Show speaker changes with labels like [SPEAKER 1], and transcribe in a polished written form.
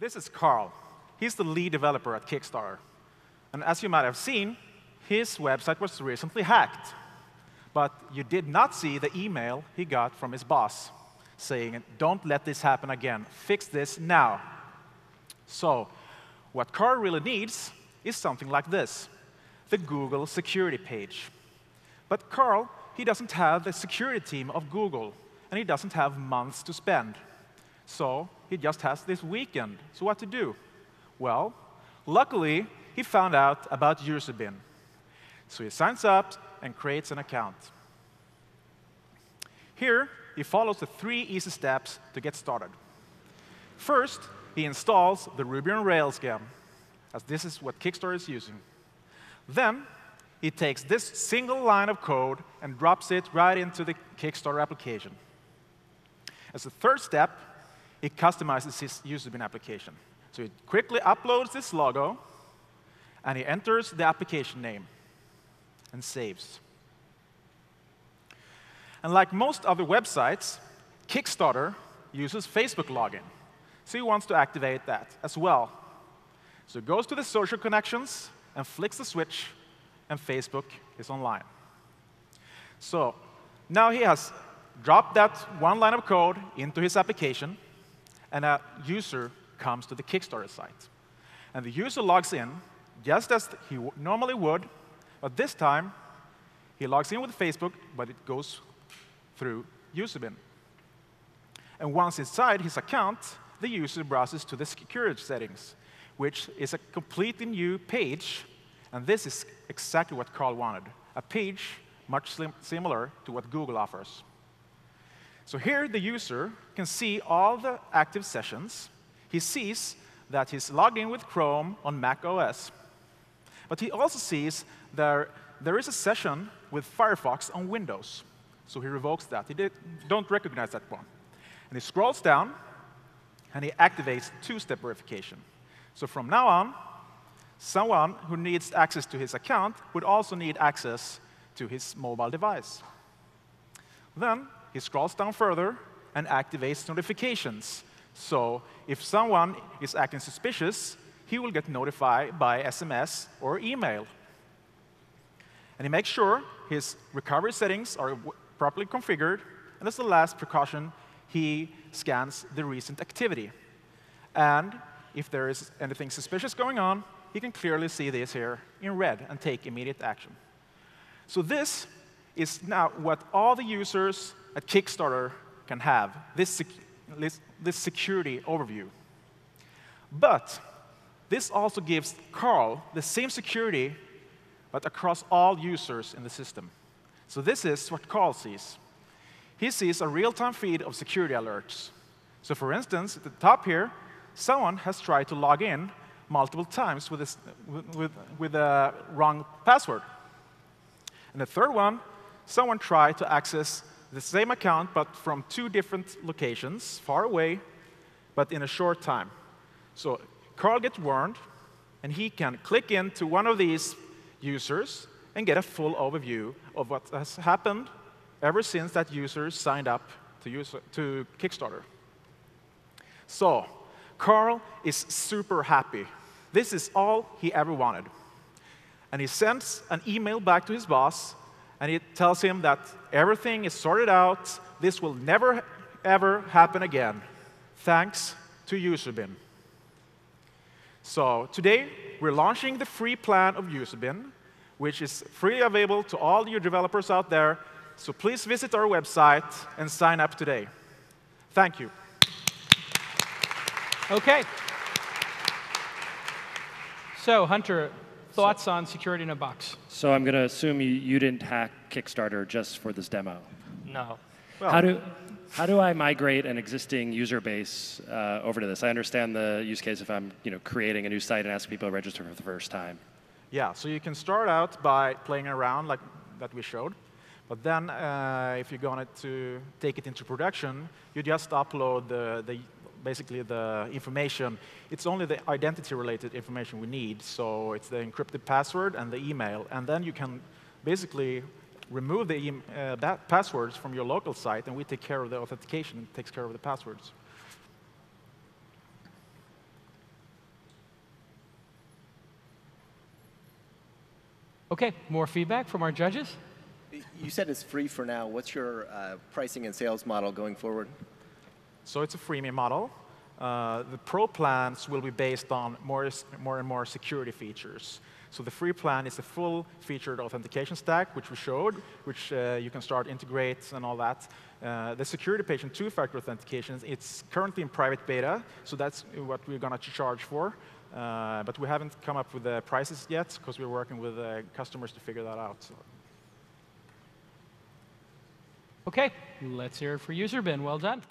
[SPEAKER 1] This is Carl. He's the lead developer at Kickstarter. And as you might have seen, his website was recently hacked. But you did not see the email he got from his boss saying, "Don't let this happen again. Fix this now." So what Carl really needs is something like this, the Google security page. But Carl, he doesn't have the security team of Google, and he doesn't have months to spend. So he just has this weekend. So what to do? Well, luckily, he found out about Userbin. So he signs up and creates an account. Here, he follows the 3 easy steps to get started. First, he installs the Ruby on Rails gem, as this is what Kickstarter is using. Then, he takes this single line of code and drops it right into the Kickstarter application. As a third step, he customizes his Userbin application. So he quickly uploads this logo, and he enters the application name and saves. And like most other websites, Kickstarter uses Facebook login. So he wants to activate that as well. So he goes to the social connections and flicks the switch, and Facebook is online. So now he has dropped that one line of code into his application, and a user comes to the Kickstarter site. And the user logs in just as he normally would, but this time he logs in with Facebook, but it goes through Userbin. And once inside his account, the user browses to the security settings, which is a completely new page. And this is exactly what Carl wanted, a page much similar to what Google offers. So here the user can see all the active sessions. He sees that he's logged in with Chrome on Mac OS. But he also sees there is a session with Firefox on Windows. So he revokes that. He don't recognize that one. And he scrolls down, and he activates 2-step verification. So from now on, someone who needs access to his account would also need access to his mobile device. Then he scrolls down further and activates notifications. So if someone is acting suspicious, he will get notified by SMS or email. And he makes sure his recovery settings are properly configured. And as the last precaution, he scans the recent activity. And if there is anything suspicious going on, he can clearly see this here in red and take immediate action. So this is now what all the users at Kickstarter can have, this security overview. But this also gives Carl the same security, but across all users in the system. So this is what Carl sees. He sees a real-time feed of security alerts. So for instance, at the top here, someone has tried to log in multiple times with a wrong password. And the third one, someone tried to access the same account, but from 2 different locations, far away, but in a short time. So Carl gets warned, and he can click into one of these users and get a full overview of what has happened ever since that user signed up to Kickstarter. So Carl is super happy. This is all he ever wanted. And he sends an email back to his boss, and he tells him that everything is sorted out. This will never, ever happen again, thanks to Userbin. So today, we're launching the free plan of Userbin, which is freely available to all your developers out there. So please visit our website and sign up today. Thank you.
[SPEAKER 2] OK. So Hunter, thoughts on security in a box?
[SPEAKER 3] So I'm going to assume you didn't hack Kickstarter just for this demo.
[SPEAKER 2] No.
[SPEAKER 3] Well, how do I migrate an existing user base over to this? I understand the use case if I'm creating a new site and asking people to register for the first time.
[SPEAKER 1] Yeah, so you can start out by playing around like that we showed. But then if you're going to take it into production, you just upload basically the information. It's only the identity-related information we need. So it's the encrypted password and the email. And then you can basically remove the passwords from your local site, and we take care of the authentication and takes care of the passwords.
[SPEAKER 2] OK, more feedback from our judges?
[SPEAKER 4] You said it's free for now. What's your pricing and sales model going forward?
[SPEAKER 1] So it's a freemium model. The pro plans will be based on more and more security features. So the free plan is a full-featured authentication stack, which we showed, which you can start integrate and all that. The security page and two-factor authentication, it's currently in private beta, so that's what we're going to charge for. But we haven't come up with the prices yet, because we're working with customers to figure that out. So.
[SPEAKER 2] OK, let's hear it for Userbin. Well done.